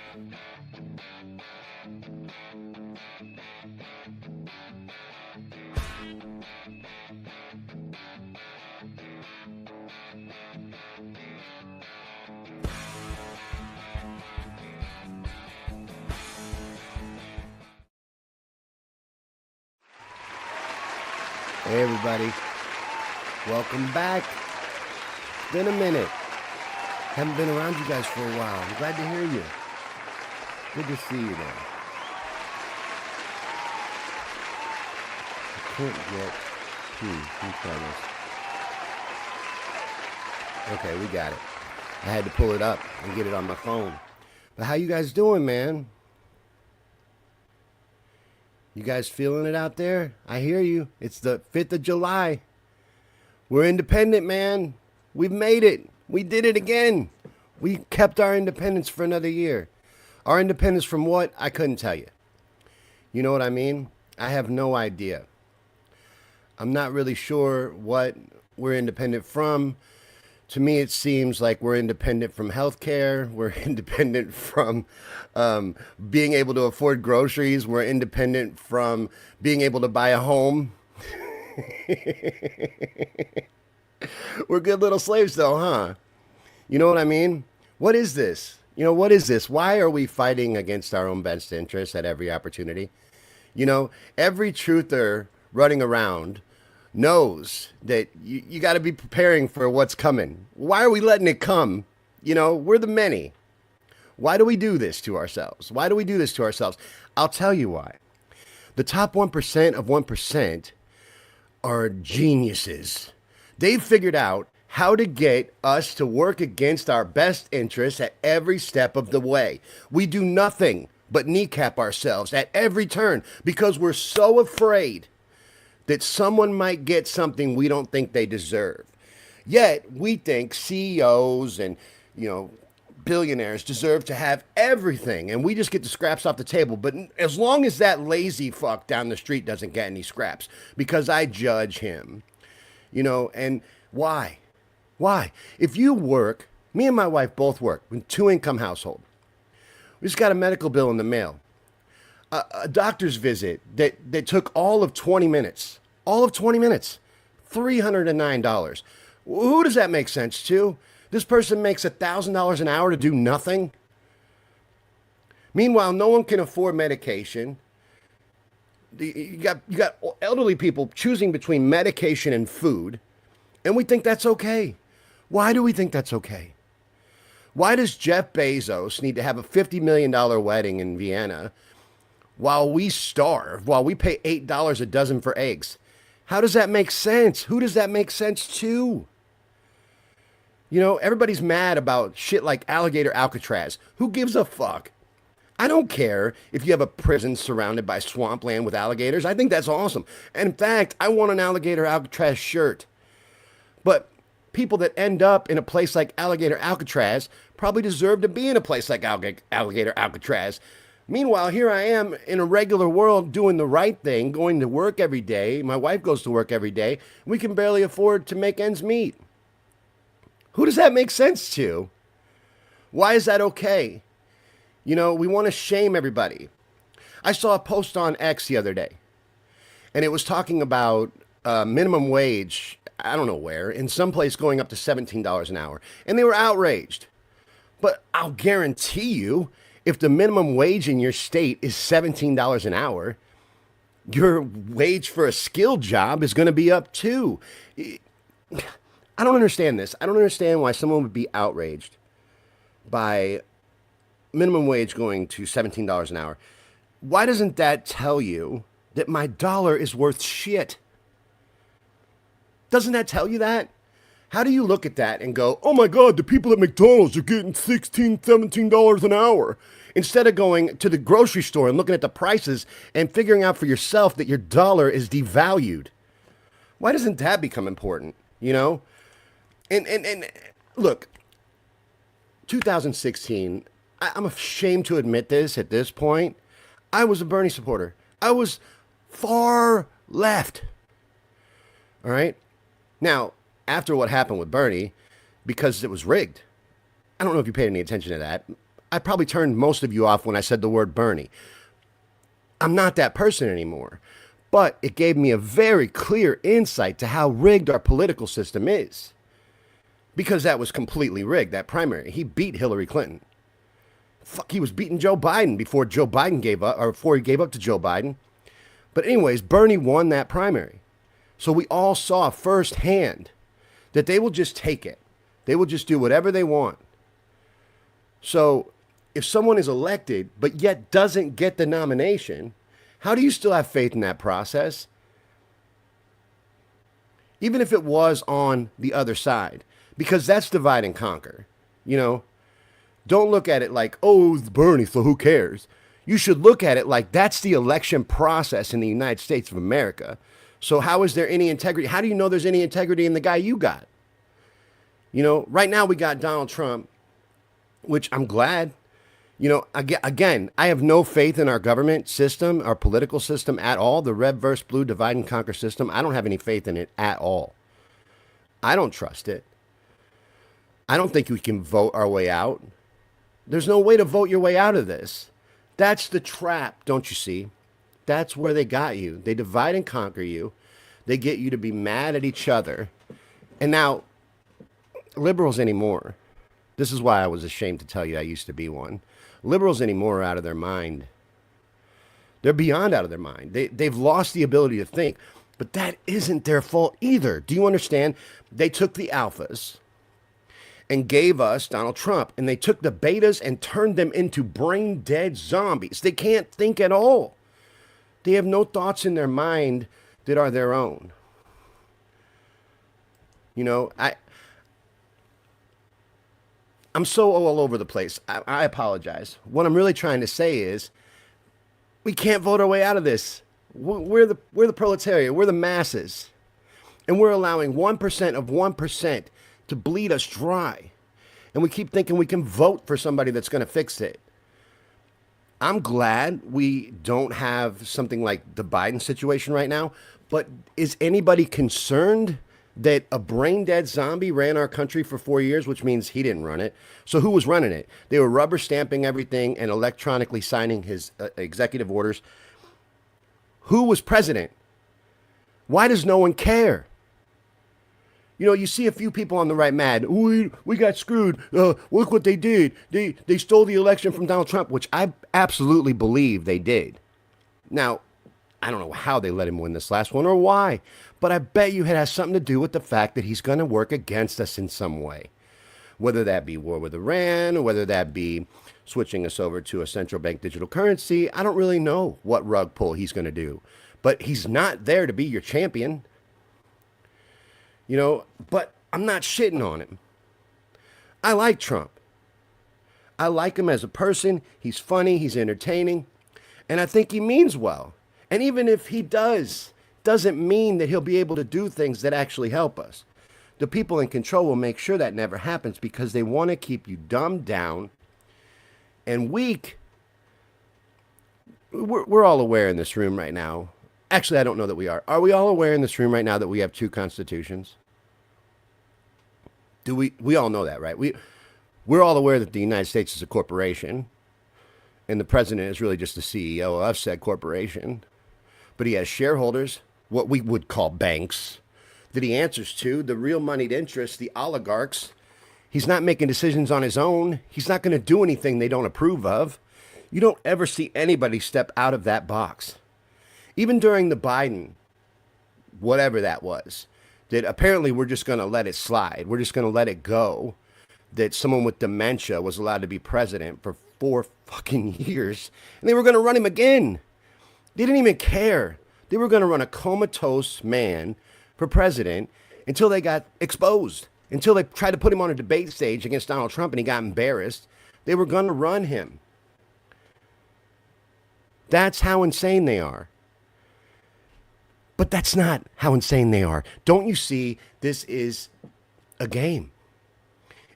Hey everybody, welcome back. It's been a minute. Haven't been around you guys for a while. I'm glad to hear you. Good to see you there. I can't get... let me try this. Okay, we got it. I had to pull it up and get it on my phone. But how you guys doing, man? You guys feeling it out there? I hear you. It's the 5th of July. We're independent, man. We've made it. We did it again. We kept our independence for another year. Our independence from what? I couldn't tell you. You know what I mean? I have no idea. I'm not really sure what we're independent from. To me, it seems like we're independent from healthcare. We're independent from being able to afford groceries. We're independent from being able to buy a home. We're good little slaves, though, huh? You know what I mean? What is this? You know, what is this? Why are we fighting against our own best interests at every opportunity? You know, every truther running around knows that you got to be preparing for what's coming. Why are we letting it come? You know, we're the many. Why do we do this to ourselves? Why do we do this to ourselves? I'll tell you why. The top 1% of 1% are geniuses. They've figured out how to get us to work against our best interests at every step of the way. We do nothing but kneecap ourselves at every turn because we're so afraid that someone might get something we don't think they deserve. Yet we think CEOs and, billionaires deserve to have everything, and we just get the scraps off the table. But as long as that lazy fuck down the street doesn't get any scraps, because I judge him, and why? Why? If you work, me and my wife both work in 2-income household. We just got a medical bill in the mail. A doctor's visit that took all of 20 minutes. All of 20 minutes. $309. Who does that make sense to? This person makes $1,000 an hour to do nothing. Meanwhile, no one can afford medication. You got elderly people choosing between medication and food, and we think that's okay. Why do we think that's okay? Why does Jeff Bezos need to have a $50 million wedding in Vienna while we starve, while we pay $8 a dozen for eggs? How does that make sense? Who does that make sense to? Everybody's mad about shit like alligator Alcatraz. Who gives a fuck? I don't care if you have a prison surrounded by swampland with alligators. I think that's awesome. And in fact, I want an alligator Alcatraz shirt. But people that end up in a place like alligator Alcatraz probably deserve to be in a place like alligator Alcatraz. Meanwhile, here I am in a regular world doing the right thing, going to work every day. My wife goes to work every day. We can barely afford to make ends meet. Who does that make sense to? Why is that okay? We want to shame everybody. I saw a post on X the other day, and it was talking about minimum wage, I don't know where, in some place going up to $17 an hour. And they were outraged. But I'll guarantee you, if the minimum wage in your state is $17 an hour, your wage for a skilled job is going to be up too. I don't understand this. I don't understand why someone would be outraged by minimum wage going to $17 an hour. Why doesn't that tell you that my dollar is worth shit? Doesn't that tell you that? How do you look at that and go, oh my God, the people at McDonald's are getting $16, $17 an hour, instead of going to the grocery store and looking at the prices and figuring out for yourself that your dollar is devalued? Why doesn't that become important, And look, 2016, I'm ashamed to admit this at this point, I was a Bernie supporter. I was far left. All right? Now, after what happened with Bernie, because it was rigged, I don't know if you paid any attention to that. I probably turned most of you off when I said the word Bernie. I'm not that person anymore. But it gave me a very clear insight to how rigged our political system is. Because that was completely rigged, that primary. He beat Hillary Clinton. Fuck, he was beating Joe Biden before Joe Biden gave up, or before he gave up to Joe Biden. But anyways, Bernie won that primary. So we all saw firsthand that they will just take it. They will just do whatever they want. So if someone is elected but yet doesn't get the nomination, how do you still have faith in that process? Even if it was on the other side, because that's divide and conquer. You know, don't look at it like, oh, it's Bernie, so who cares? You should look at it like that's the election process in the United States of America. So how is there any integrity? How do you know there's any integrity in the guy you got? You know, right now we got Donald Trump, which I'm glad. You know, again, I have no faith in our government system, our political system at all. The red versus blue divide and conquer system. I don't have any faith in it at all. I don't trust it. I don't think we can vote our way out. There's no way to vote your way out of this. That's the trap, don't you see? That's where they got you. They divide and conquer you. They get you to be mad at each other. And now, liberals anymore, this is why I was ashamed to tell you I used to be one. Liberals anymore are out of their mind. They're beyond out of their mind. They've lost the ability to think. But that isn't their fault either. Do you understand? They took the alphas and gave us Donald Trump. And they took the betas and turned them into brain-dead zombies. They can't think at all. They have no thoughts in their mind that are their own. You know, I'm so all over the place. I apologize. What I'm really trying to say is we can't vote our way out of this. We're the proletariat. We're the masses. And we're allowing 1% of 1% to bleed us dry. And we keep thinking we can vote for somebody that's going to fix it. I'm glad we don't have something like the Biden situation right now. But is anybody concerned that a brain-dead zombie ran our country for 4 years, which means he didn't run it? So who was running it? They were rubber stamping everything and electronically signing his executive orders. Who was president? Why does no one care? You know, you see a few people on the right mad. We got screwed. Look what they did. They stole the election from Donald Trump, which I absolutely believe they did. Now, I don't know how they let him win this last one or why, but I bet you it has something to do with the fact that he's going to work against us in some way. Whether that be war with Iran, or whether that be switching us over to a central bank digital currency, I don't really know what rug pull he's going to do. But he's not there to be your champion. You know, but I'm not shitting on him. I like Trump. I like him as a person. He's funny. He's entertaining. And I think he means well. And even if he doesn't mean that he'll be able to do things that actually help us. The people in control will make sure that never happens because they want to keep you dumbed down and weak. We're all aware in this room right now. Actually, I don't know that we are. Are we all aware in this room right now that we have two constitutions? Do we all know that, right? We're all aware that the United States is a corporation and the president is really just the CEO of said corporation. But he has shareholders, what we would call banks, that he answers to, the real moneyed interests, the oligarchs. He's not making decisions on his own. He's not going to do anything they don't approve of. You don't ever see anybody step out of that box. Even during the Biden, whatever that was, that apparently we're just going to let it slide. We're just going to let it go. That someone with dementia was allowed to be president for 4 fucking years. And they were going to run him again. They didn't even care. They were going to run a comatose man for president until they got exposed. Until they tried to put him on a debate stage against Donald Trump and he got embarrassed. They were going to run him. That's how insane they are. But that's not how insane they are. Don't you see, this is a game.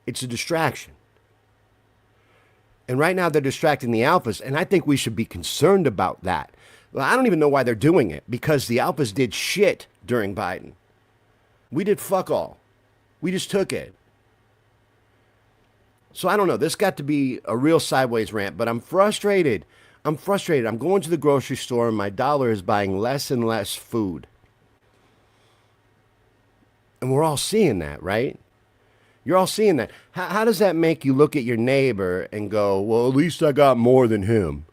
It's a distraction. And right now they're distracting the alphas, and I think we should be concerned about that. Well, I don't even know why they're doing it, because the alphas did shit during Biden. We did fuck all. We just took it. So I don't know. This got to be a real sideways rant, but I'm frustrated. I'm frustrated. I'm going to the grocery store and my dollar is buying less and less food. And we're all seeing that, right? You're all seeing that. How does that make you look at your neighbor and go, well, at least I got more than him?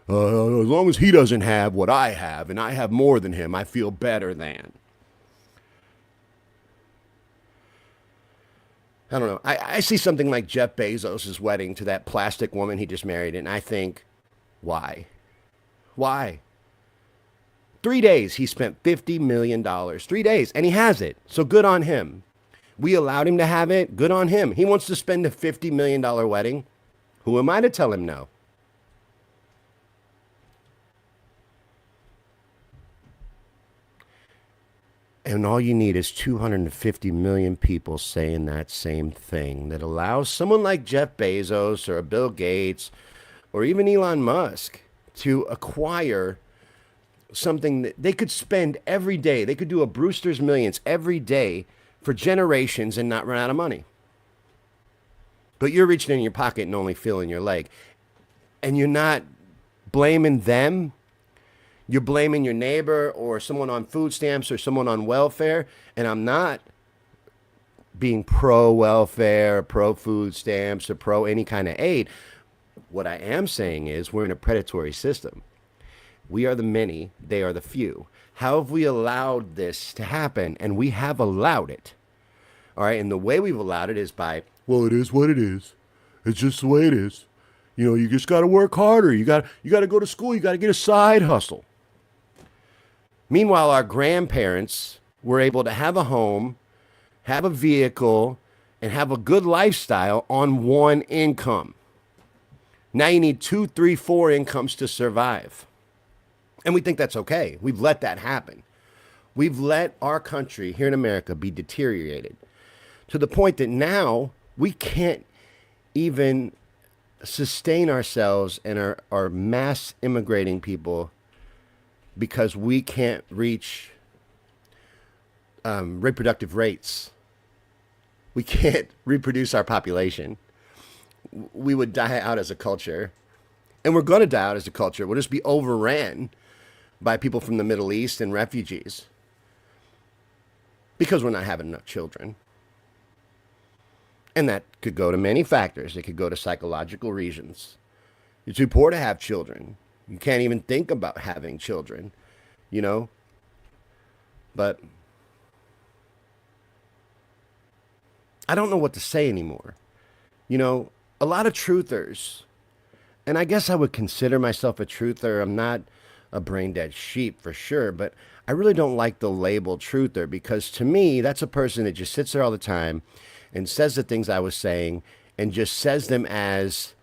As long as he doesn't have what I have and I have more than him, I feel better than. I don't know. I see something like Jeff Bezos' wedding to that plastic woman he just married, and I think, why? Why? 3 days, he spent $50 million. 3 days, and he has it. So good on him. We allowed him to have it. Good on him. He wants to spend a $50 million wedding. Who am I to tell him no? And all you need is 250 million people saying that same thing that allows someone like Jeff Bezos or Bill Gates or even Elon Musk to acquire something that they could spend every day. They could do a Brewster's Millions every day for generations and not run out of money. But you're reaching in your pocket and only feeling your leg. And you're not blaming them. You're blaming your neighbor or someone on food stamps or someone on welfare. And I'm not being pro-welfare, pro-food stamps, or pro any kind of aid. What I am saying is we're in a predatory system. We are the many, they are the few. How have we allowed this to happen? And we have allowed it. All right, and the way we've allowed it is by, well, it is what it is. It's just the way it is. You know, you just got to work harder. You got to go to school. You got to get a side hustle. Meanwhile, our grandparents were able to have a home, have a vehicle, and have a good lifestyle on one income. Now you need 2, 3, 4 incomes to survive. And we think that's okay. We've let that happen. We've let our country here in America be deteriorated to the point that now we can't even sustain ourselves and our mass immigrating people because we can't reach reproductive rates. We can't reproduce our population. We would die out as a culture. And we're going to die out as a culture. We'll just be overran by people from the Middle East and refugees because we're not having enough children. And that could go to many factors. It could go to psychological reasons. You're too poor to have children. You can't even think about having children, you know? But I don't know what to say anymore. You know, a lot of truthers, and I guess I would consider myself a truther. I'm not a brain dead sheep for sure, but I really don't like the label truther because to me, that's a person that just sits there all the time and says the things I was saying and just says them as,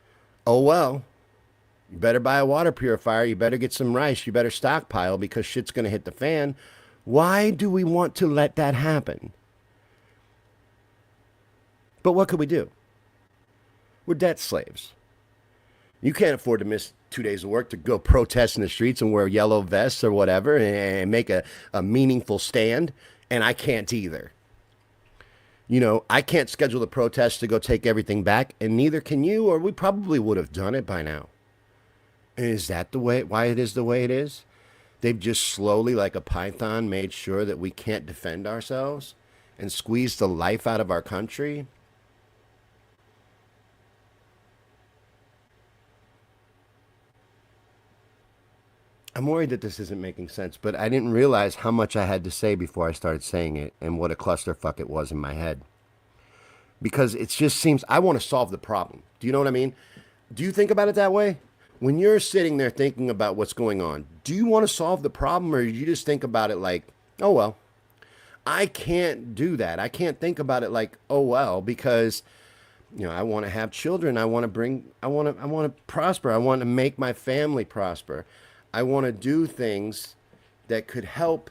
oh, well, you better buy a water purifier. You better get some rice. You better stockpile because shit's going to hit the fan. Why do we want to let that happen? But what could we do? We're debt slaves. You can't afford to miss 2 days of work to go protest in the streets and wear yellow vests or whatever and make a meaningful stand. And I can't either. You know, I can't schedule the protest to go take everything back, and neither can you, or we probably would have done it by now. And is that the way, why it is the way it is? They've just slowly, like a python, made sure that we can't defend ourselves and squeeze the life out of our country. I'm worried that this isn't making sense, but I didn't realize how much I had to say before I started saying it and what a clusterfuck it was in my head. Because it just seems, I want to solve the problem. Do you know what I mean? Do you think about it that way? When you're sitting there thinking about what's going on, do you want to solve the problem or do you just think about it like, oh, well, I can't do that. I can't think about it like, oh, well, because, you know, I want to have children. I want to prosper. I want to make my family prosper. I want to do things that could help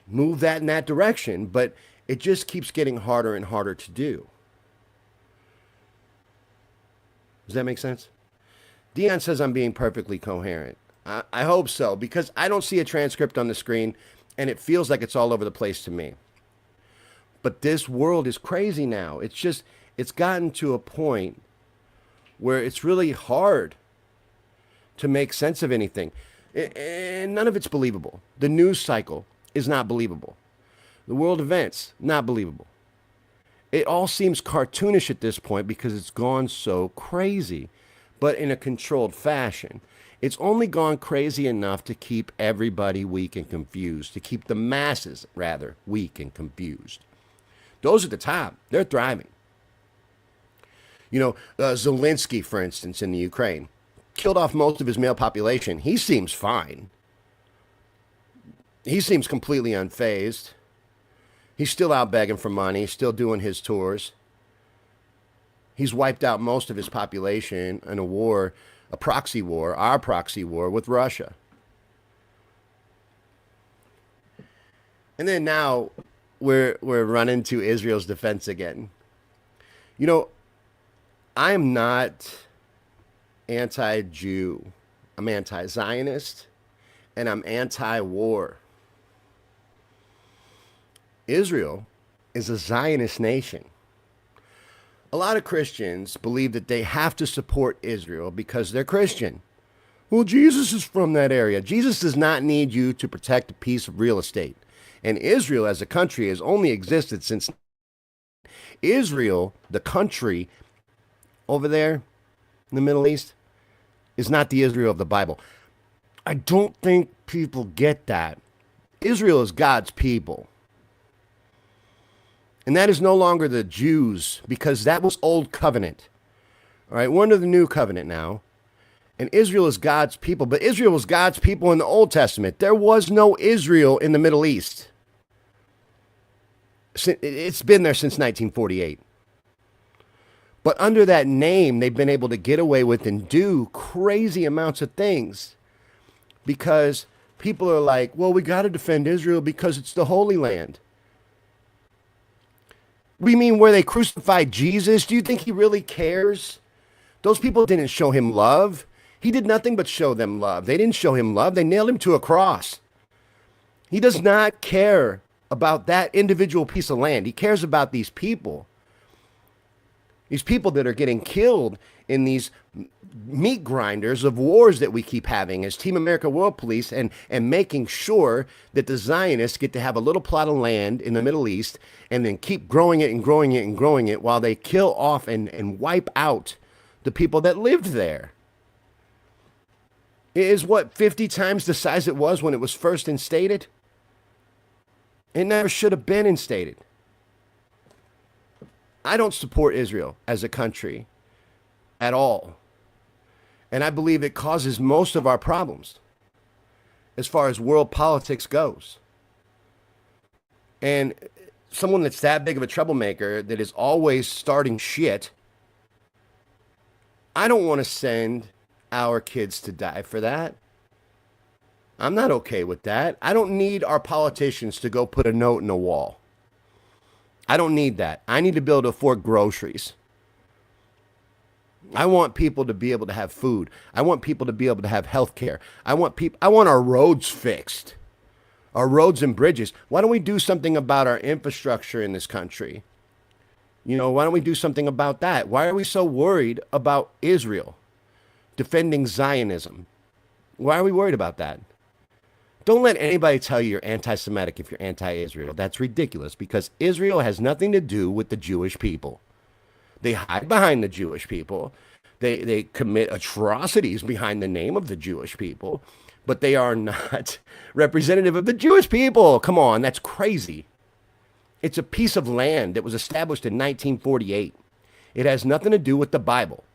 move that in that direction, but it just keeps getting harder and harder to do. Does that make sense? Dion says I'm being perfectly coherent. I hope so, because I don't see a transcript on the screen, and it feels like it's all over the place to me. But this world is crazy now. It's just, It's gotten to a point where it's really hard to make sense of anything. And none of it's believable. The news cycle is not believable. The world events, not believable. It all seems cartoonish at this point because it's gone so crazy, but in a controlled fashion. It's only gone crazy enough to keep everybody weak and confused, to keep the masses, rather, weak and confused. Those at the top, they're thriving. You know, Zelensky, for instance, in the Ukraine, killed off most of his male population. He seems fine. He seems completely unfazed. He's still out begging for money, still doing his tours. He's wiped out most of his population in a war, a proxy war, our proxy war with Russia. And then now we're running to Israel's defense again. You know, I am not anti-Jew. I'm anti-Zionist, and I'm anti-war. Israel is a Zionist nation. A lot of Christians believe that they have to support Israel because they're Christian. Well, Jesus is from that area. Jesus does not need you to protect a piece of real estate. And Israel as a country has only existed since Israel, the country over there in the Middle East, is not the Israel of the Bible. I don't think people get that. Israel is God's people. And that is no longer the Jews, because that was old covenant. All right, we're under the new covenant now. And Israel is God's people. But Israel was God's people in the Old Testament. There was no Israel in the Middle East. It's been there since 1948. But under that name, they've been able to get away with and do crazy amounts of things. Because people are like, well, we got to defend Israel because it's the Holy Land. We mean where they crucified Jesus? Do you think he really cares? Those people didn't show him love. He did nothing but show them love. They didn't show him love. They nailed him to a cross. He does not care about that individual piece of land. He cares about these people. These people that are getting killed in these meat grinders of wars that we keep having as Team America World Police, and making sure that the Zionists get to have a little plot of land in the Middle East and then keep growing it and growing it and growing it while they kill off and wipe out the people that lived there. It is what, 50 times the size it was when it was first instated? It never should have been instated. I don't support Israel as a country at all. And I believe it causes most of our problems as far as world politics goes. And someone that's that big of a troublemaker that is always starting shit, I don't want to send our kids to die for that. I'm not okay with that. I don't need our politicians to go put a note in a wall. I don't need that. I need to be able to afford groceries. I want people to be able to have food. I want people to be able to have health care. I want our roads fixed. Our roads and bridges. Why don't we do something about our infrastructure in this country? You know, why don't we do something about that? Why are we so worried about Israel defending Zionism? Why are we worried about that? Don't let anybody tell you you're anti-Semitic if you're anti-Israel. That's ridiculous, because Israel has nothing to do with the Jewish people. They hide behind the Jewish people. They commit atrocities behind the name of the Jewish people, but they are not representative of the Jewish people. Come on, that's crazy. It's a piece of land that was established in 1948. It has nothing to do with the Bible.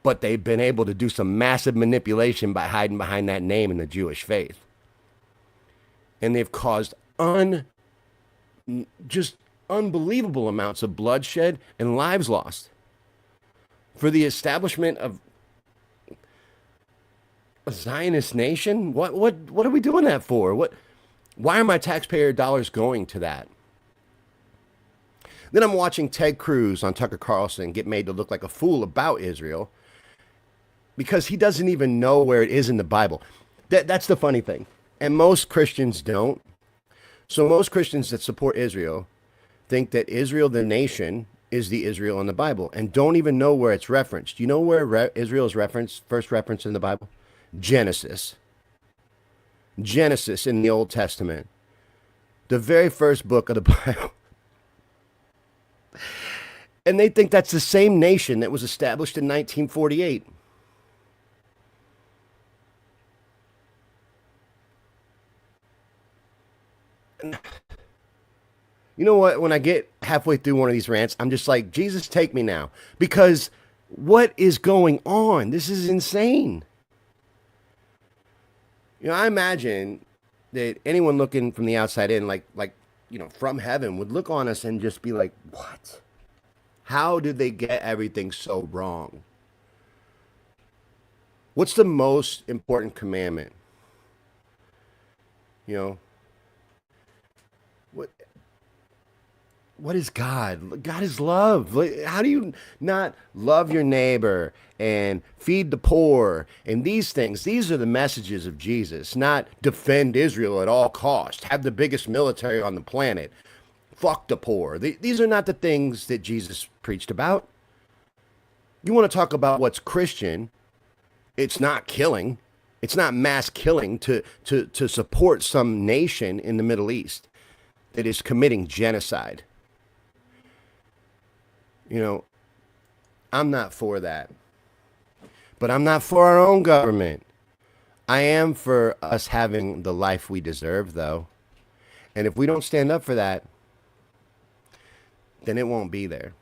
But they've been able to do some massive manipulation by hiding behind that name in the Jewish faith. And they've caused just unbelievable amounts of bloodshed and lives lost for the establishment of a Zionist nation. What are we doing that for? Why are my taxpayer dollars going to that? Then I'm watching Ted Cruz on Tucker Carlson get made to look like a fool about Israel because he doesn't even know where it is in the Bible. That's the funny thing. And most Christians don't. So most Christians that support Israel think that Israel, the nation, is the Israel in the Bible and don't even know where it's referenced. You know where Israel is referenced, first reference in the Bible? Genesis. Genesis in the Old Testament. The very first book of the Bible. And they think that's the same nation that was established in 1948. You know what? When I get halfway through one of these rants, I'm just like, Jesus, take me now. Because what is going on? This is insane. You know, I imagine that anyone looking from the outside in, from heaven, would look on us and just be like, what? How did they get everything so wrong? What's the most important commandment? You know, what is God? God is love. How do you not love your neighbor and feed the poor and these things? These are the messages of Jesus, not defend Israel at all costs, have the biggest military on the planet, fuck the poor. These are not the things that Jesus preached about. You want to talk about what's Christian? It's not killing. It's not mass killing to support some nation in the Middle East that is committing genocide. You know, I'm not for that. But I'm not for our own government. I am for us having the life we deserve, though. And if we don't stand up for that, then it won't be there.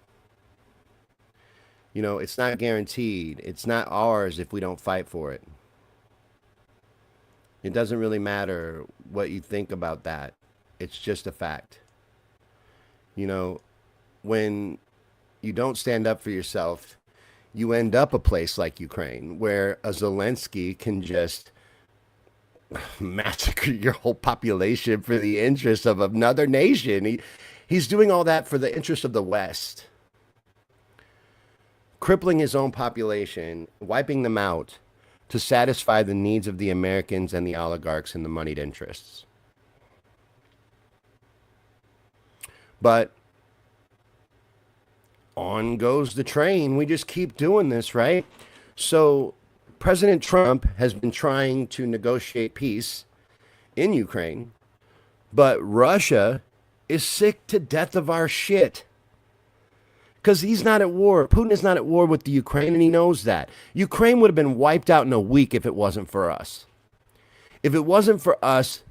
You know, it's not guaranteed. It's not ours if we don't fight for it. It doesn't really matter what you think about that. It's just a fact. You know, when you don't stand up for yourself, you end up a place like Ukraine, where a Zelensky can just massacre your whole population for the interest of another nation. He's doing all that for the interest of the West, crippling his own population, wiping them out to satisfy the needs of the Americans and the oligarchs and the moneyed interests. But on goes the train. We just keep doing this, right? So President Trump has been trying to negotiate peace in Ukraine, but Russia is sick to death of our shit. Because he's not at war. Putin is not at war with the Ukraine, and he knows that. Ukraine would have been wiped out in a week if it wasn't for us. If it wasn't for us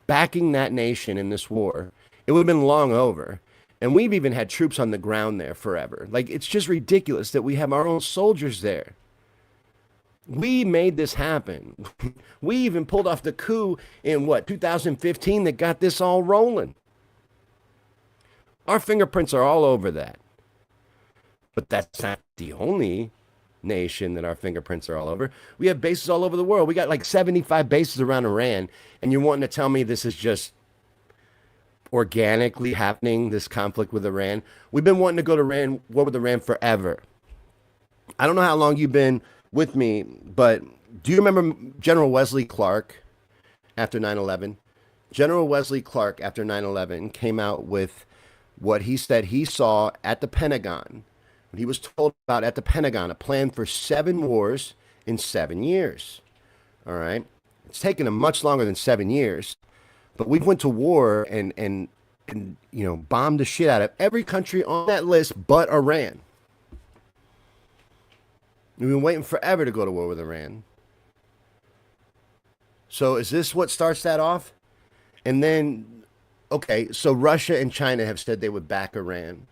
backing that nation in this war, it would have been long over. And we've even had troops on the ground there forever. Like, it's just ridiculous that we have our own soldiers there. We made this happen. We even pulled off the coup in, 2015 that got this all rolling. Our fingerprints are all over that. But that's not the only nation that our fingerprints are all over. We have bases all over the world. We got like 75 bases around Iran. And you're wanting to tell me this is just organically happening, this conflict with Iran? We've been wanting to go to war with Iran forever. I don't know how long you've been with me, but do you remember General Wesley Clark after 9/11? General Wesley Clark after 9/11 came out with what he said he saw at the Pentagon. When he was told about at the Pentagon, a plan for 7 wars in 7 years. All right. It's taken him much longer than 7 years. But we went to war and bombed the shit out of every country on that list but Iran. We've been waiting forever to go to war with Iran. So is this what starts that off? And then, okay, so Russia and China have said they would back Iran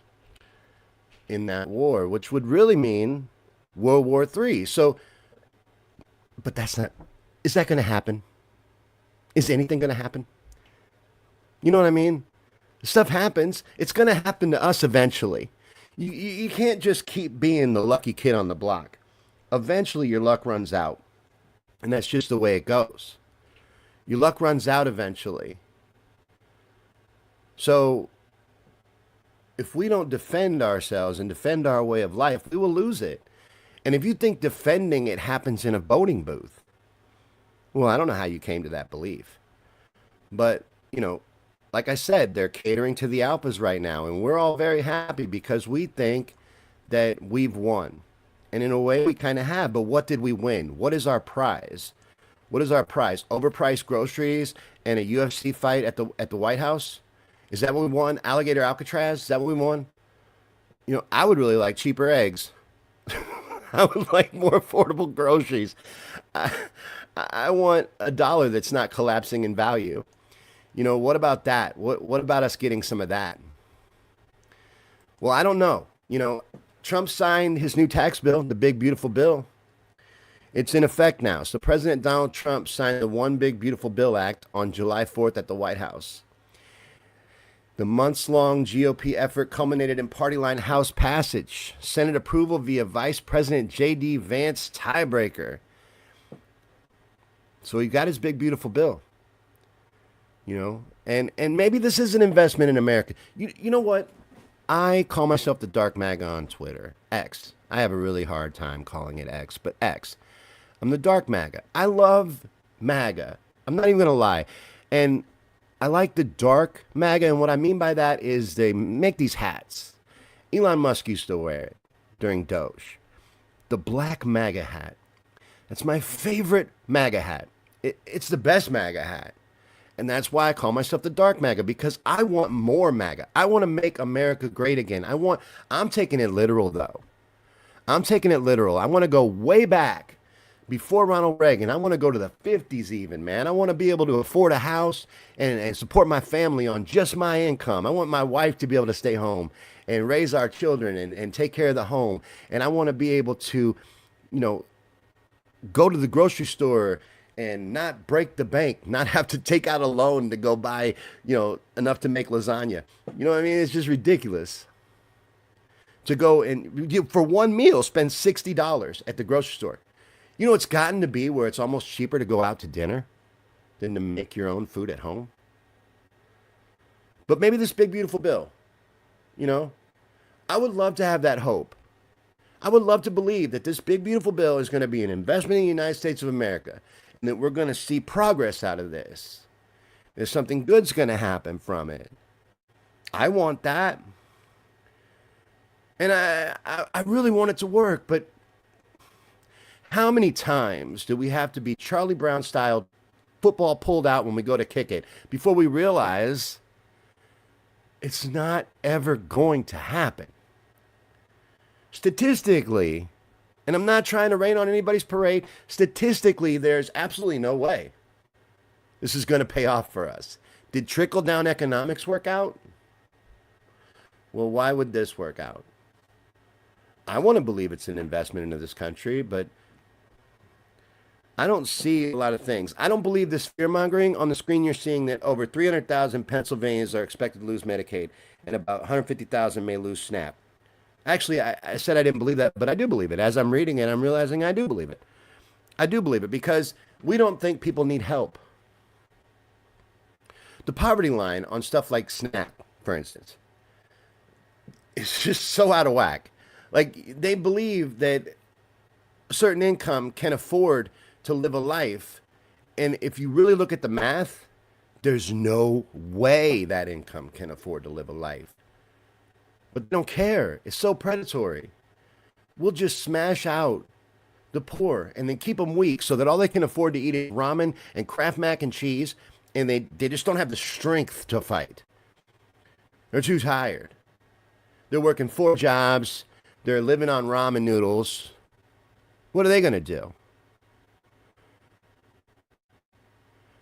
in that war, which would really mean World War III. So, but is that going to happen? Is anything going to happen? You know what I mean? Stuff happens. It's going to happen to us eventually. You can't just keep being the lucky kid on the block. Eventually, your luck runs out. And that's just the way it goes. Your luck runs out eventually. So, if we don't defend ourselves and defend our way of life, we will lose it. And if you think defending it happens in a voting booth, well, I don't know how you came to that belief. But, like I said, they're catering to the alphas right now, and we're all very happy because we think that we've won. And in a way, we kind of have. But what did we win? What is our prize? What is our prize? Overpriced groceries and a UFC fight at the White House? Is that what we won? Alligator Alcatraz? Is that what we won? You know, I would really like cheaper eggs. I would like more affordable groceries. I, I want a dollar that's not collapsing in value. You know, what about that? What about us getting some of that? Well, I don't know. You know, Trump signed his new tax bill, the big beautiful bill. It's in effect now. So President Donald Trump signed the One Big Beautiful Bill Act on July 4th at the White House. The months-long GOP effort culminated in party-line House passage, Senate approval via Vice President J.D. Vance tiebreaker. So he got his big beautiful bill. You know, and maybe this is an investment in America. You know what? I call myself the Dark MAGA on Twitter. X. I have a really hard time calling it X, but X. I'm the Dark MAGA. I love MAGA. I'm not even going to lie. And I like the Dark MAGA, and what I mean by that is they make these hats. Elon Musk used to wear it during Doge. The Black MAGA hat. That's my favorite MAGA hat. It's the best MAGA hat. And that's why I call myself the Dark MAGA, because I want more MAGA. I want to make America great again. I'm taking it literal, though. I'm taking it literal. I want to go way back before Ronald Reagan. I want to go to the 50s even, man. I want to be able to afford a house and support my family on just my income. I want my wife to be able to stay home and raise our children and take care of the home. And I want to be able to, you know, go to the grocery store and not break the bank, not have to take out a loan to go buy, you know, enough to make lasagna. You know what I mean? It's just ridiculous to go and for one meal spend $60 at the grocery store. You know, it's gotten to be where it's almost cheaper to go out to dinner than to make your own food at home. But maybe this big beautiful bill, you know, I would love to have that hope. I would love to believe that this big beautiful bill is going to be an investment in the United States of America, and that we're going to see progress out of this. There's something good's going to happen from it. I want that. And I really want it to work, but how many times do we have to be Charlie Brown style football pulled out when we go to kick it before we realize it's not ever going to happen? Statistically, and I'm not trying to rain on anybody's parade, statistically, there's absolutely no way this is going to pay off for us. Did trickle-down economics work out? Well, why would this work out? I want to believe it's an investment into this country, but I don't see a lot of things. I don't believe this fear-mongering. On the screen, you're seeing that over 300,000 Pennsylvanians are expected to lose Medicaid, and about 150,000 may lose SNAP. Actually, I said I didn't believe that, but I do believe it. As I'm reading it, I'm realizing I do believe it. I do believe it because we don't think people need help. The poverty line on stuff like SNAP, for instance, is just so out of whack. Like, they believe that a certain income can afford to live a life. And if you really look at the math, there's no way that income can afford to live a life. But they don't care. It's so predatory. We'll just smash out the poor and then keep them weak so that all they can afford to eat is ramen and Kraft mac and cheese, and they just don't have the strength to fight. They're too tired. They're working 4 jobs. They're living on ramen noodles. What are they going to do?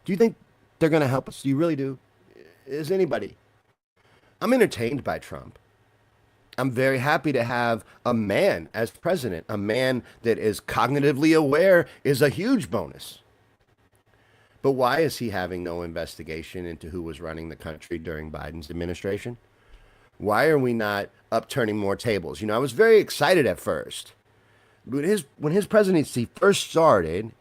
Do you think they're going to help us? Do you really do? Is anybody? I'm entertained by Trump. I'm very happy to have a man as president. A man that is cognitively aware is a huge bonus. But why is he having no investigation into who was running the country during Biden's administration? Why are we not upturning more tables? You know, I was very excited at first. When his presidency first started,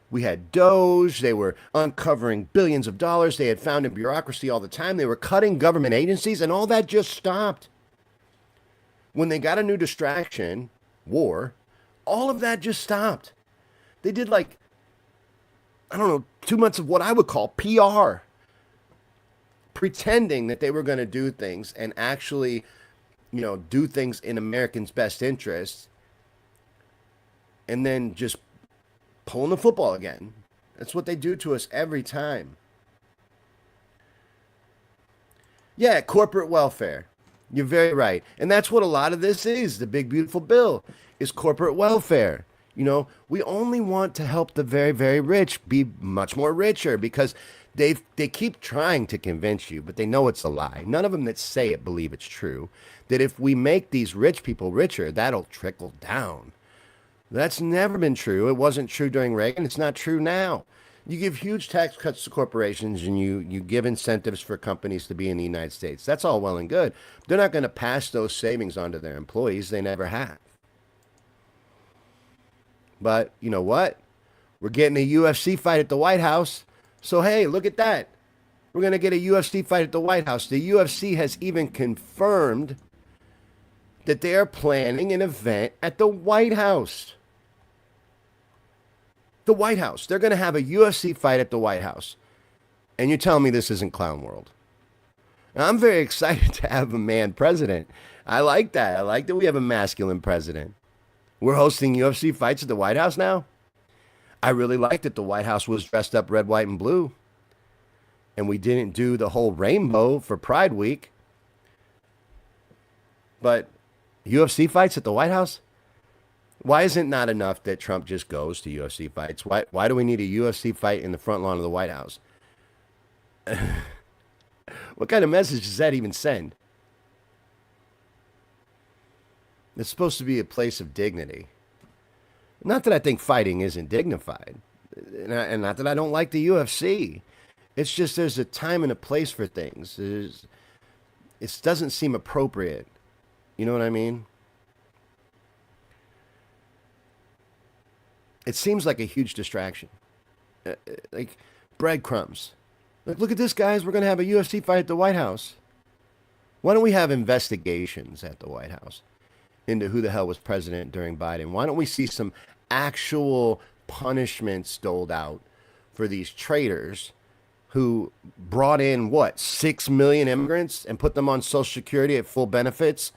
we had Doge. They were uncovering billions of dollars they had found in bureaucracy all the time. They were cutting government agencies, and all that just stopped. When they got a new distraction, war, all of that just stopped. They did 2 months of what I would call PR. pretending that they were going to do things and actually, do things in Americans' best interests, and then just pulling the football again. That's what they do to us every time. Yeah, corporate welfare. You're very right. And that's what a lot of this is. The big, beautiful bill is corporate welfare. We only want to help the very, very rich be much more richer because they keep trying to convince you, but they know it's a lie. None of them that say it believe it's true. That if we make these rich people richer, that'll trickle down. That's never been true. It wasn't true during Reagan. It's not true now. You give huge tax cuts to corporations and you give incentives for companies to be in the United States. That's all well and good. They're not going to pass those savings on to their employees. They never have. But you know what? We're getting a UFC fight at the White House. So, hey, look at that. We're going to get a UFC fight at the White House. The UFC has even confirmed that they are planning an event at the White House. The White House. They're going to have a UFC fight at the White House. And you're telling me this isn't Clown World. Now, I'm very excited to have a man president. I like that. I like that we have a masculine president. We're hosting UFC fights at the White House now. I really liked that the White House was dressed up red, white, and blue. And we didn't do the whole rainbow for Pride Week. But UFC fights at the White House? Why is it not enough that Trump just goes to UFC fights? Why do we need a UFC fight in the front lawn of the White House? What kind of message does that even send? It's supposed to be a place of dignity. Not that I think fighting isn't dignified, and not that I don't like the UFC. It's just there's a time and a place for things. It doesn't seem appropriate. You know what I mean? It seems like a huge distraction. Like breadcrumbs. Like, look at this, guys. We're going to have a UFC fight at the White House. Why don't we have investigations at the White House into who the hell was president during Biden? Why don't we see some actual punishments doled out for these traitors who brought in, 6 million immigrants and put them on Social Security at full benefits?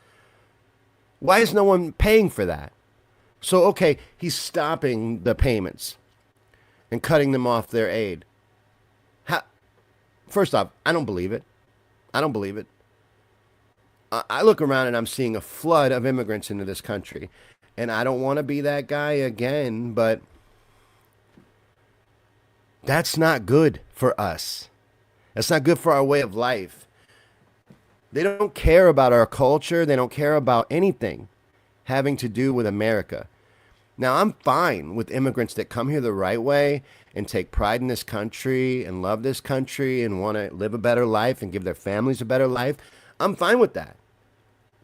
Why is no one paying for that? So, okay, he's stopping the payments and cutting them off their aid. First off, I don't believe it. I don't believe it. I look around and I'm seeing a flood of immigrants into this country. And I don't want to be that guy again, but that's not good for us. That's not good for our way of life. They don't care about our culture. They don't care about anything having to do with America. Now, I'm fine with immigrants that come here the right way and take pride in this country and love this country and want to live a better life and give their families a better life. I'm fine with that.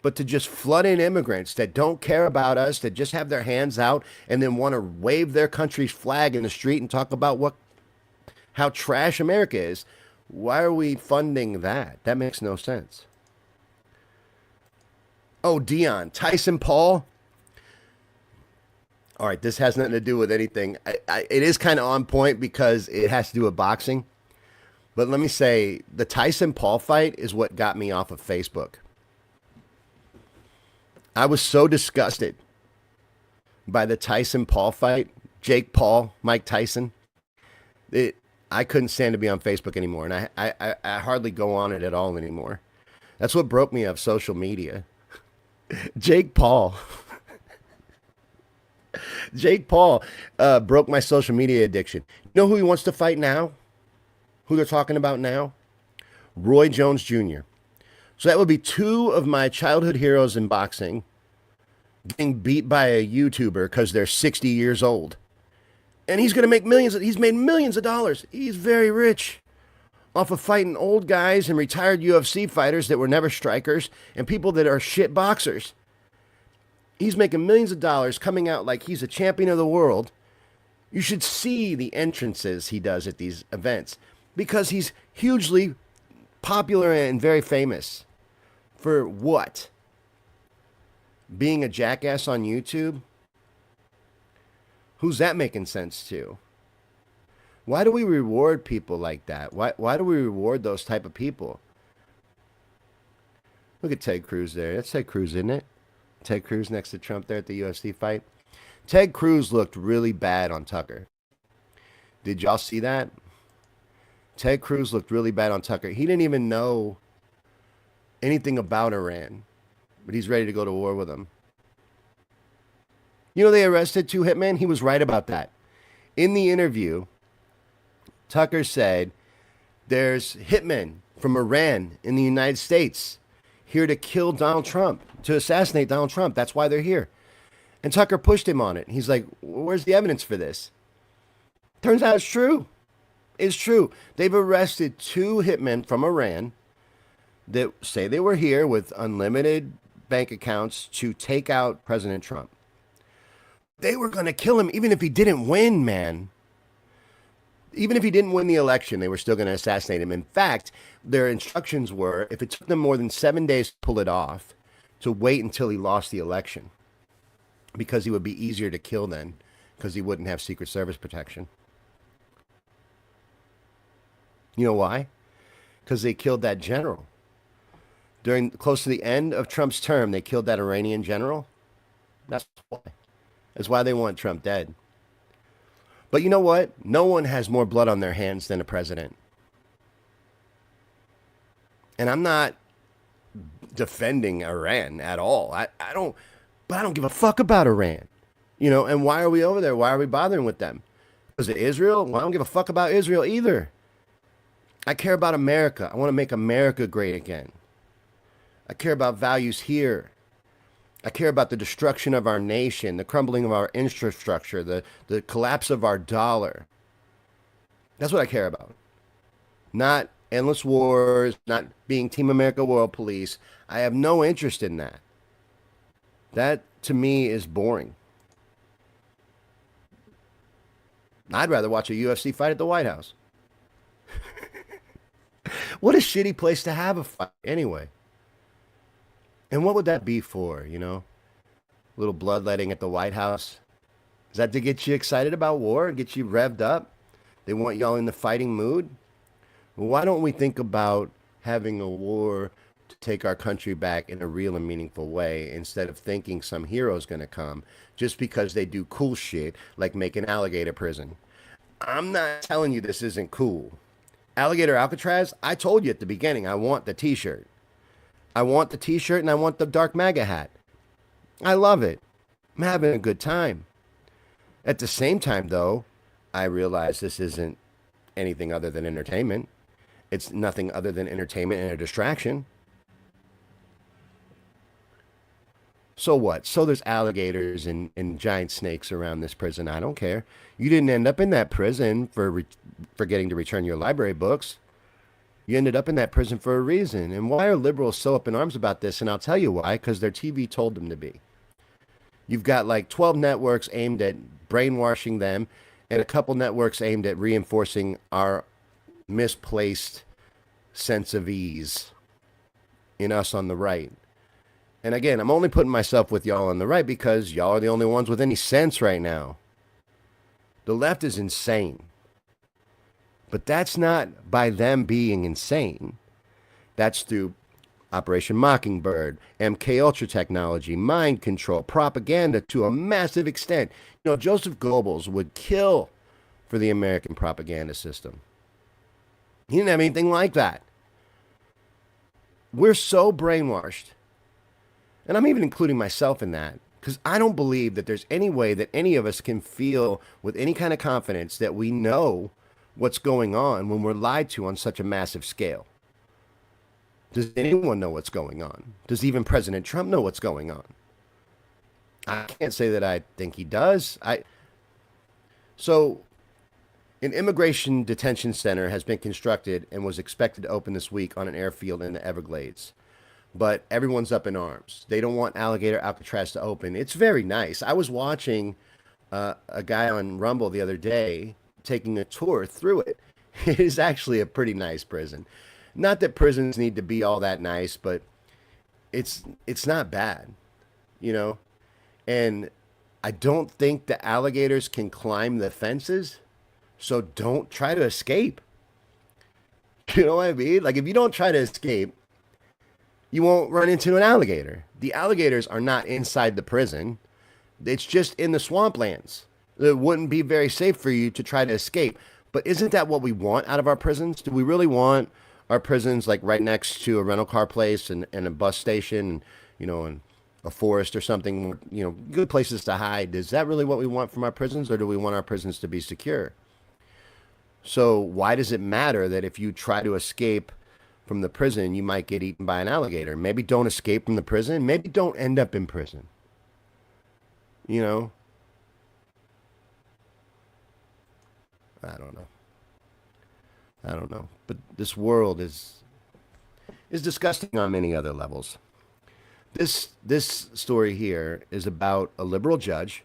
But to just flood in immigrants that don't care about us, that just have their hands out and then want to wave their country's flag in the street and talk about how trash America is, why are we funding that? That makes no sense. Oh, Dion, Tyson Paul. All right, this has nothing to do with anything. It is kind of on point because it has to do with boxing. But let me say, the Tyson Paul fight is what got me off of Facebook. I was so disgusted by the Tyson Paul fight. Jake Paul, Mike Tyson. I couldn't stand to be on Facebook anymore, and I hardly go on it at all anymore. That's what broke me of social media. Jake Paul. Jake Paul broke my social media addiction. You know who he wants to fight now? Who they're talking about now? Roy Jones Jr. So that would be two of my childhood heroes in boxing getting beat by a YouTuber because they're 60 years old. And he's going to make millions. He's made millions of dollars. He's very rich off of fighting old guys and retired UFC fighters that were never strikers and people that are shit boxers. He's making millions of dollars coming out like he's a champion of the world. You should see the entrances he does at these events because he's hugely popular and very famous. For what? Being a jackass on YouTube? Who's that making sense to? Why do we reward people like that? Why do we reward those type of people? Look at Ted Cruz there. That's Ted Cruz, isn't it? Ted Cruz next to Trump there at the UFC fight. Ted Cruz looked really bad on Tucker. Did y'all see that? Ted Cruz looked really bad on Tucker. He didn't even know anything about Iran, but he's ready to go to war with them. You know, they arrested 2 hitmen. He was right about that. In the interview, Tucker said, there's hitmen from Iran in the United States here to kill Donald Trump, to assassinate Donald Trump. That's why they're here. And Tucker pushed him on it. He's like, where's the evidence for this? Turns out it's true. It's true. They've arrested 2 hitmen from Iran that say they were here with unlimited bank accounts to take out President Trump. They were going to kill him even if he didn't win, man. Even if he didn't win the election, they were still going to assassinate him. In fact, their instructions were, if it took them more than 7 days to pull it off, to wait until he lost the election, because he would be easier to kill then, because he wouldn't have Secret Service protection. You know why? Because they killed that general. During close to the end of Trump's term, they killed that Iranian general. That's why. That's why they want Trump dead. But you know what? No one has more blood on their hands than a president. And I'm not defending Iran at all. I don't give a fuck about Iran. You know, and why are we over there? Why are we bothering with them? Because of Israel? Well, I don't give a fuck about Israel either. I care about America. I want to make America great again. I care about values here. I care about the destruction of our nation, the crumbling of our infrastructure, the collapse of our dollar. That's what I care about. Not endless wars, not being Team America World Police. I have no interest in that. That, to me, is boring. I'd rather watch a UFC fight at the White House. What a shitty place to have a fight anyway. And what would that be for, you know? A little bloodletting at the White House? Is that to get you excited about war, get you revved up? They want y'all in the fighting mood? Well, why don't we think about having a war to take our country back in a real and meaningful way, instead of thinking some hero's going to come just because they do cool shit like make an alligator prison? I'm not telling you this isn't cool. Alligator Alcatraz, I told you at the beginning, I want the t-shirt. I want the t-shirt and I want the dark MAGA hat. I love it. I'm having a good time. At the same time, though, I realize this isn't anything other than entertainment. It's nothing other than entertainment and a distraction. So what? So there's alligators and giant snakes around this prison. I don't care. You didn't end up in that prison for getting to return your library books. You ended up in that prison for a reason. And why are liberals so up in arms about this? And I'll tell you why. Because their TV told them to be. You've got like 12 networks aimed at brainwashing them, and a couple networks aimed at reinforcing our misplaced sense of ease in us on the right. And again, I'm only putting myself with y'all on the right because y'all are the only ones with any sense right now. The left is insane. But that's not by them being insane. That's through Operation Mockingbird, MK Ultra technology, mind control, propaganda to a massive extent. You know, Joseph Goebbels would kill for the American propaganda system. He didn't have anything like that. We're so brainwashed. And I'm even including myself in that, because I don't believe that there's any way that any of us can feel with any kind of confidence that we know what's going on when we're lied to on such a massive scale. Does anyone know what's going on? Does even President Trump know what's going on? I can't say that I think he does. So an immigration detention center has been constructed and was expected to open this week on an airfield in the Everglades. But everyone's up in arms. They don't want Alligator Alcatraz to open. It's very nice. I was watching a guy on Rumble the other day taking a tour through it. It is actually a pretty nice prison. Not that prisons need to be all that nice, but it's not bad, you know? And I don't think the alligators can climb the fences, so don't try to escape. You know what I mean? Like, if you don't try to escape, You won't run into an alligator. The alligators are not inside the prison. It's just in the swamplands. It wouldn't be very safe for you to try to escape. But isn't that what we want out of our prisons? Do we really want our prisons like right next to a rental car place and a bus station, and a forest or something, good places to hide? Is that really what we want from our prisons, or do we want our prisons to be secure? So why does it matter that if you try to escape from the prison, you might get eaten by an alligator? Maybe don't escape from the prison. Maybe don't end up in prison. You know, I don't know. I don't know. But this world is disgusting on many other levels. This story here is about a liberal judge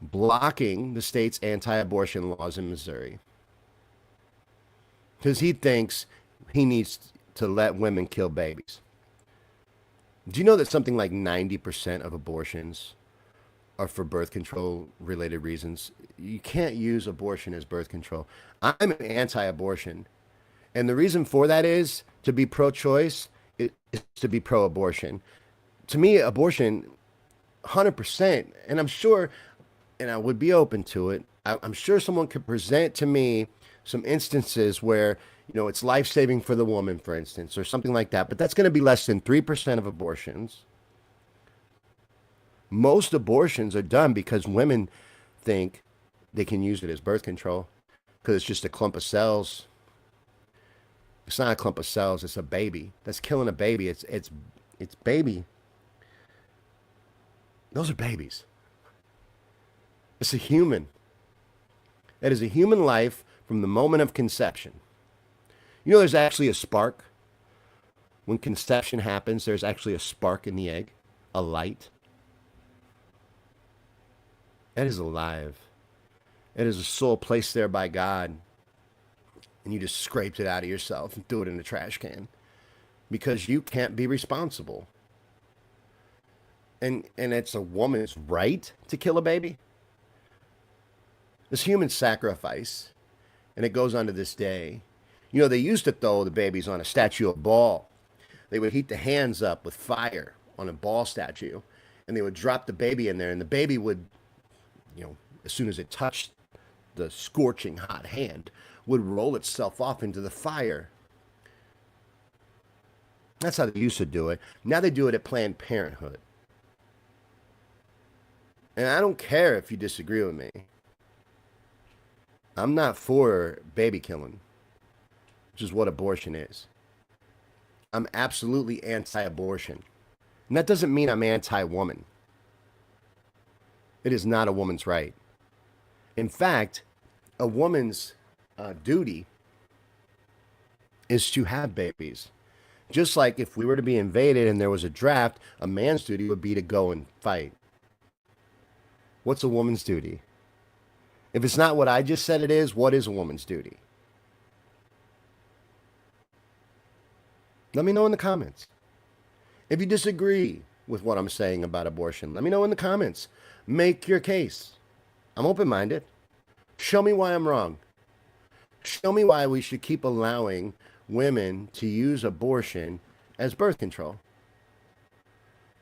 blocking the state's anti-abortion laws in Missouri because he thinks he needs to let women kill babies. Do you know that something like 90% of abortions are for birth control related reasons? You can't use abortion as birth control. I'm an anti-abortion. And the reason for that is to be pro-choice is to be pro-abortion. To me, abortion, 100%, and I'm sure, and I would be open to it, I'm sure someone could present to me some instances where, it's life-saving for the woman, for instance, or something like that. But that's going to be less than 3% of abortions. Most abortions are done because women think they can use it as birth control because it's just a clump of cells. It's not a clump of cells. It's a baby. That's killing a baby. It's baby. Those are babies. It's a human. That is a human life from the moment of conception. There's actually a spark. When conception happens, there's actually a spark in the egg, a light. That is alive. It is a soul placed there by God. And you just scraped it out of yourself and threw it in the trash can. Because you can't be responsible. And it's a woman's right to kill a baby. This human sacrifice. And it goes on to this day. They used to throw the babies on a statue of Baal. They would heat the hands up with fire on a Baal statue. And they would drop the baby in there. And the baby would, as soon as it touched the scorching hot hand, would roll itself off into the fire. That's how they used to do it. Now they do it at Planned Parenthood. And I don't care if you disagree with me. I'm not for baby killing, which is what abortion is. I'm absolutely anti-abortion. And that doesn't mean I'm anti-woman. It is not a woman's right. In fact, a woman's duty is to have babies. Just like if we were to be invaded and there was a draft, a man's duty would be to go and fight. What's a woman's duty? If it's not what I just said it is, what is a woman's duty? Let me know in the comments. If you disagree with what I'm saying about abortion, let me know in the comments. Make your case. I'm open-minded. Show me why I'm wrong. Show me why we should keep allowing women to use abortion as birth control.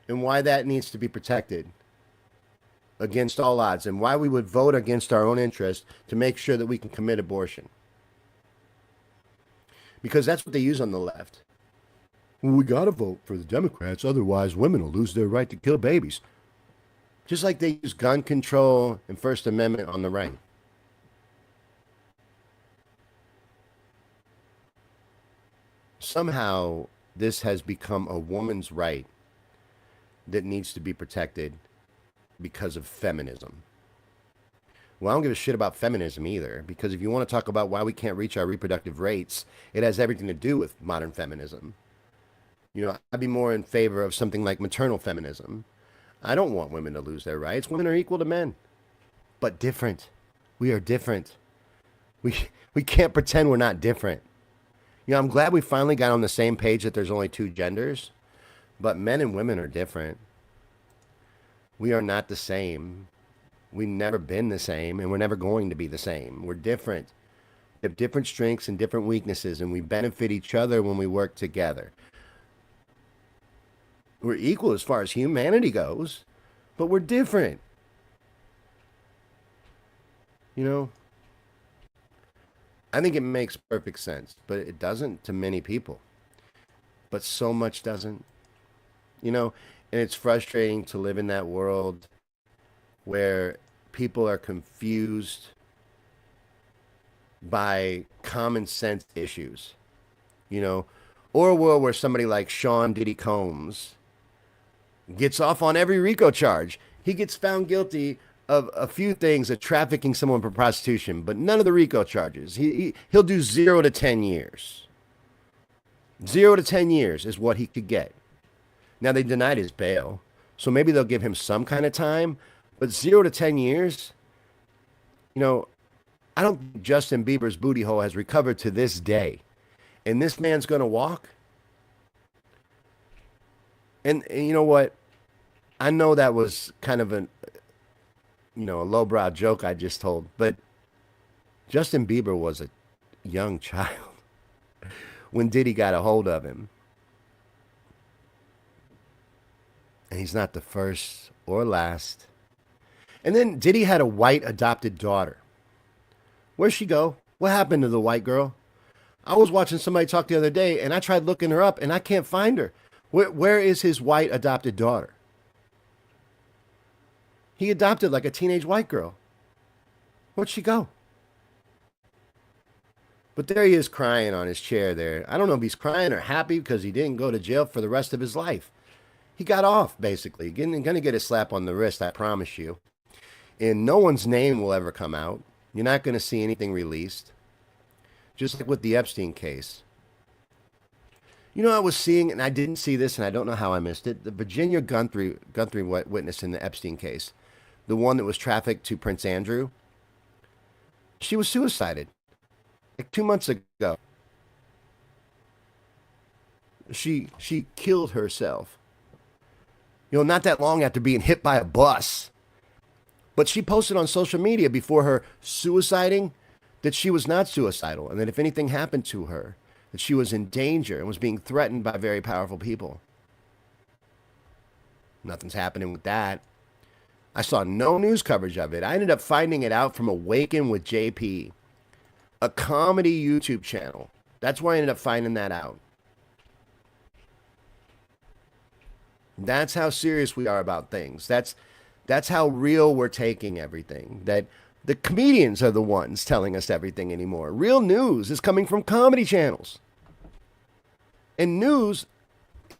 And why that needs to be protected against all odds. And why we would vote against our own interest to make sure that we can commit abortion. Because that's what they use on the left. Well, we got to vote for the Democrats, otherwise women will lose their right to kill babies. Just like they use gun control and First Amendment on the right. Somehow, this has become a woman's right that needs to be protected because of feminism. Well, I don't give a shit about feminism either, because if you want to talk about why we can't reach our reproductive rates, it has everything to do with modern feminism. I'd be more in favor of something like maternal feminism. I don't want women to lose their rights. Women are equal to men, but different. We are different. We can't pretend we're not different. I'm glad we finally got on the same page that there's only two genders, but men and women are different. We are not the same. We've never been the same, and we're never going to be the same. We're different. We have different strengths and different weaknesses, and we benefit each other when we work together. We're equal as far as humanity goes, but we're different. You know, I think it makes perfect sense, but it doesn't to many people. But so much doesn't, you know, and it's frustrating to live in that world where people are confused by common sense issues, you know, or a world where somebody like Shawn Diddy Combs gets off on every RICO charge. He gets found guilty of a few things, of trafficking someone for prostitution, but none of the RICO charges. He'll do 0 to 10 years. 0 to 10 years is what he could get. Now they denied his bail, so maybe they'll give him some kind of time, but 0 to 10 years, you know, I don't think Justin Bieber's booty hole has recovered to this day. And this man's going to walk. And you know what? I know that was kind of a lowbrow joke I just told, but Justin Bieber was a young child when Diddy got a hold of him. And he's not the first or last. And then Diddy had a white adopted daughter. Where'd she go? What happened to the white girl? I was watching somebody talk the other day, and I tried looking her up, and I can't find her. Where is his white adopted daughter? He adopted like a teenage white girl. Where'd she go? But there he is crying on his chair there. I don't know if he's crying or happy because he didn't go to jail for the rest of his life. He got off, basically. Going to get a slap on the wrist, I promise you. And no one's name will ever come out. You're not going to see anything released. Just like with the Epstein case. You know, I was seeing, and I didn't see this, and I don't know how I missed it, the Virginia Guthrie witness in the Epstein case, the one that was trafficked to Prince Andrew, she was suicided like 2 months ago. She killed herself. You know, not that long after being hit by a bus. But she posted on social media before her suiciding that she was not suicidal and that if anything happened to her, that she was in danger and was being threatened by very powerful people. Nothing's happening with that. I saw no news coverage of it. I ended up finding it out from Awaken with JP, a comedy YouTube channel. That's where I ended up finding that out. That's how serious we are about things. That's how real we're taking everything. That the comedians are the ones telling us everything anymore. Real news is coming from comedy channels. And news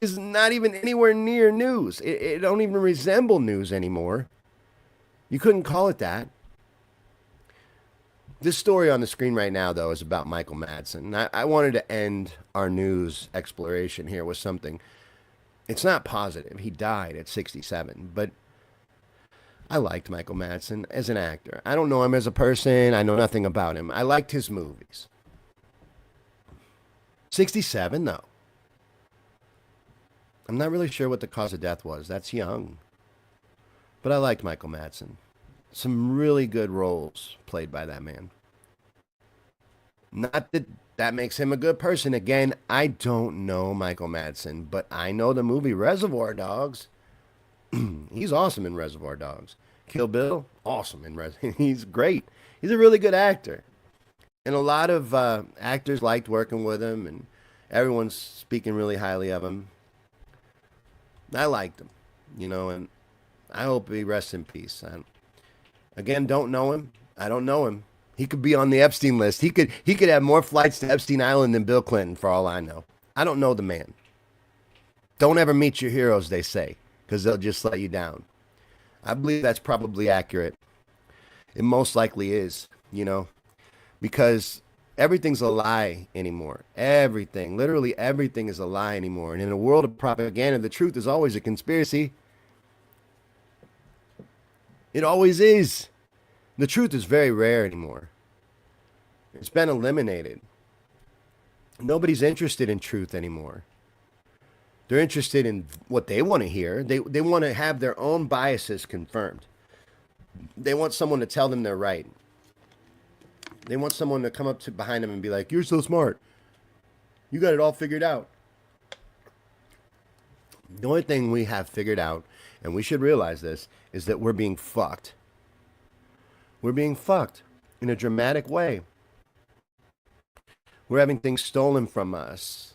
is not even anywhere near news. It don't even resemble news anymore. You couldn't call it that. This story on the screen right now, though, is about Michael Madsen. I wanted to end our news exploration here with something. It's not positive. He died at 67, but I liked Michael Madsen as an actor. I don't know him as a person. I know nothing about him. I liked his movies. 67, though. I'm not really sure what the cause of death was. That's young. But I liked Michael Madsen. Some really good roles played by that man. Not that that makes him a good person. Again, I don't know Michael Madsen, but I know the movie Reservoir Dogs. He's awesome in Reservoir Dogs. Kill Bill, awesome in Reservoir. He's great. He's a really good actor. And a lot of actors liked working with him, and everyone's speaking really highly of him. I liked him, you know, and I hope he rests in peace. Again, don't know him. I don't know him. He could be on the Epstein list. He could have more flights to Epstein Island than Bill Clinton, for all I know. I don't know the man. Don't ever meet your heroes, they say, because they'll just let you down. I believe that's probably accurate. It most likely is, you know, because everything's a lie anymore. Everything, literally everything is a lie anymore. And in a world of propaganda, the truth is always a conspiracy. It always is. The truth is very rare anymore. It's been eliminated. Nobody's interested in truth anymore. They're interested in what they want to hear. They want to have their own biases confirmed. They want someone to tell them they're right. They want someone to come up to behind them and be like, "You're so smart. You got it all figured out." The only thing we have figured out, and we should realize this, is that we're being fucked. We're being fucked in a dramatic way. We're having things stolen from us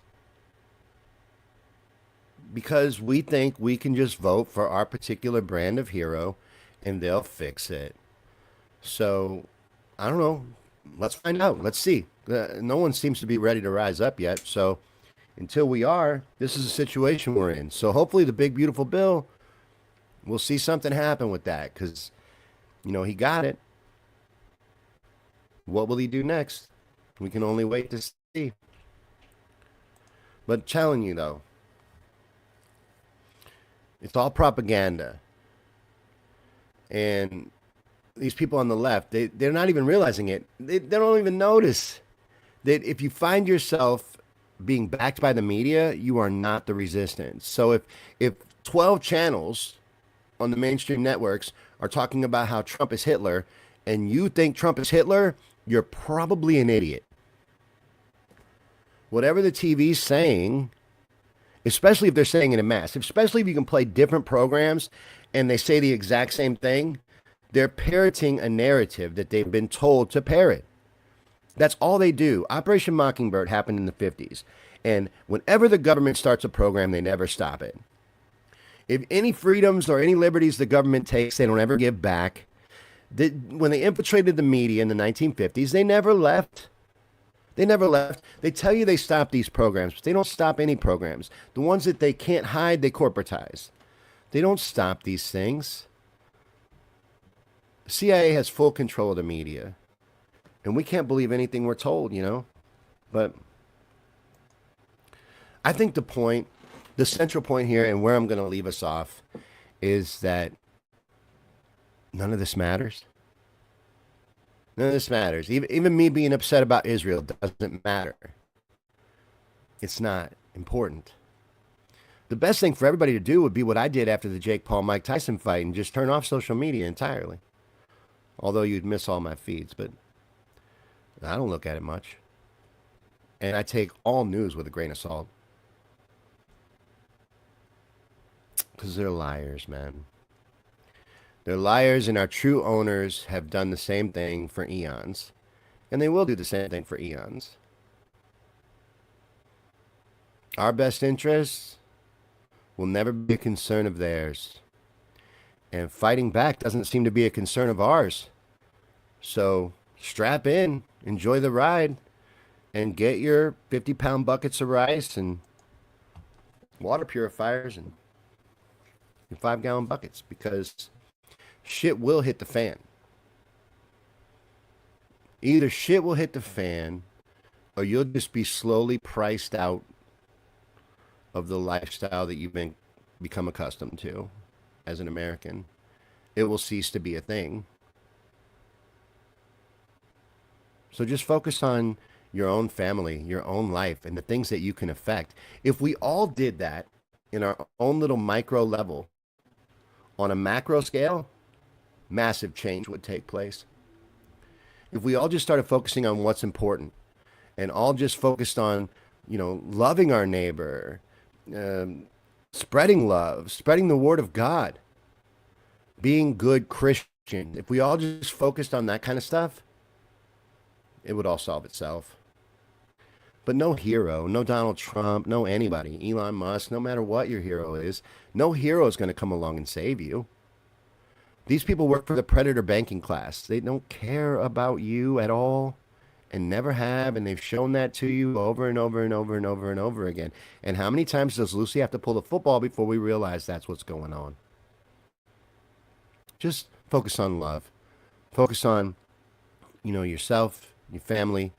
because we think we can just vote for our particular brand of hero and they'll fix it. So, I don't know. Let's find out. Let's see. No one seems to be ready to rise up yet. So, until we are, this is a situation we're in. So, hopefully, the big, beautiful bill, we'll see something happen with that because, he got it. What will he do next? We can only wait to see. But telling you, though, it's all propaganda. And these people on the left, they're not even realizing it. They don't even notice that if you find yourself being backed by the media, you are not the resistance. So if 12 channels on the mainstream networks are talking about how Trump is Hitler and you think Trump is Hitler, you're probably an idiot. Whatever the TV's saying, especially if they're saying it in mass, especially if you can play different programs and they say the exact same thing, they're parroting a narrative that they've been told to parrot. That's all they do. Operation Mockingbird happened in the 50s. And whenever the government starts a program, they never stop it. If any freedoms or any liberties the government takes, they don't ever give back. When they infiltrated the media in the 1950s, they never left. They never left. They tell you they stop these programs, but they don't stop any programs. The ones that they can't hide, they corporatize. They don't stop these things. The CIA has full control of the media. And we can't believe anything we're told, But I think the central point here, and where I'm going to leave us off, is that none of this matters. None of this matters. Even me being upset about Israel doesn't matter. It's not important. The best thing for everybody to do would be what I did after the Jake Paul Mike Tyson fight and just turn off social media entirely. Although you'd miss all my feeds, but I don't look at it much. And I take all news with a grain of salt. Because they're liars, man. They're liars, and our true owners have done the same thing for eons. And they will do the same thing for eons. Our best interests will never be a concern of theirs. And fighting back doesn't seem to be a concern of ours. So strap in, enjoy the ride, and get your 50-pound buckets of rice and water purifiers and your 5-gallon buckets, because shit will hit the fan. Either shit will hit the fan or you'll just be slowly priced out of the lifestyle that you've become accustomed to as an American. It will cease to be a thing. So just focus on your own family, your own life, and the things that you can affect. If we all did that in our own little micro level, on a macro scale, massive change would take place. If we all just started focusing on what's important and all just focused on, loving our neighbor, spreading love, spreading the word of God, being good Christians, if we all just focused on that kind of stuff, it would all solve itself. But no hero, no Donald Trump, no anybody, Elon Musk, no matter what your hero is, no hero is going to come along and save you. These people work for the predator banking class. They don't care about you at all and never have, and they've shown that to you over and over and over and over and over again. And how many times does Lucy have to pull the football before we realize that's what's going on? Just focus on love. Focus on, yourself, your family,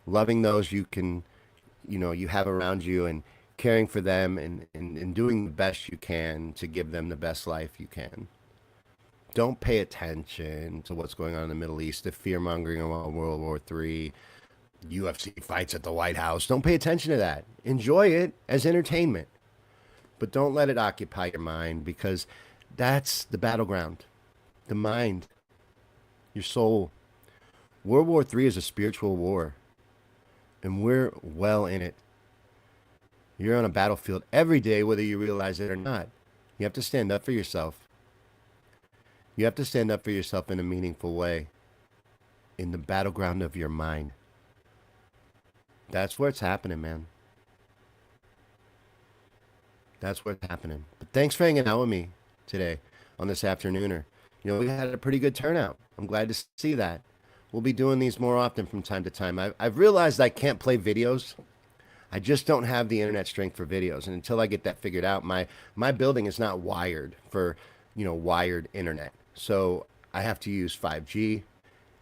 loving those you can, you have around you, and caring for them and doing the best you can to give them the best life you can. Don't pay attention to what's going on in the Middle East, the fear-mongering about World War III, UFC fights at the White House. Don't pay attention to that. Enjoy it as entertainment. But don't let it occupy your mind, because that's the battleground. The mind. Your soul. World War III is a spiritual war. And we're well in it. You're on a battlefield every day, whether you realize it or not. You have to stand up for yourself. You have to stand up for yourself in a meaningful way, in the battleground of your mind. That's where it's happening, man. That's what's happening. But thanks for hanging out with me today on this Afternooner. You know, we had a pretty good turnout. I'm glad to see that. We'll be doing these more often from time to time. I've realized I can't play videos. I just don't have the internet strength for videos. And until I get that figured out, my building is not wired for, wired internet. So I have to use 5G.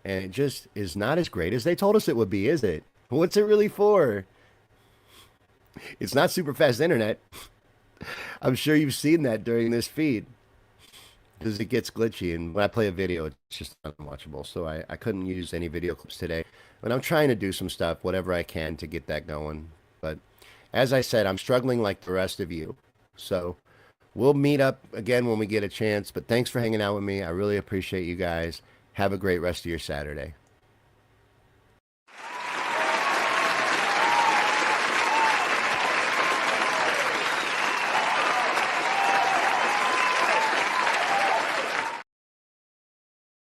And it just is not as great as they told us it would be, is it? What's it really for? It's not super fast internet. I'm sure you've seen that during this feed because it gets glitchy. And when I play a video, it's just unwatchable. So I couldn't use any video clips today. But I'm trying to do some stuff, whatever I can to get that going. But as I said, I'm struggling like the rest of you. So we'll meet up again when we get a chance. But thanks for hanging out with me. I really appreciate you guys. Have a great rest of your Saturday.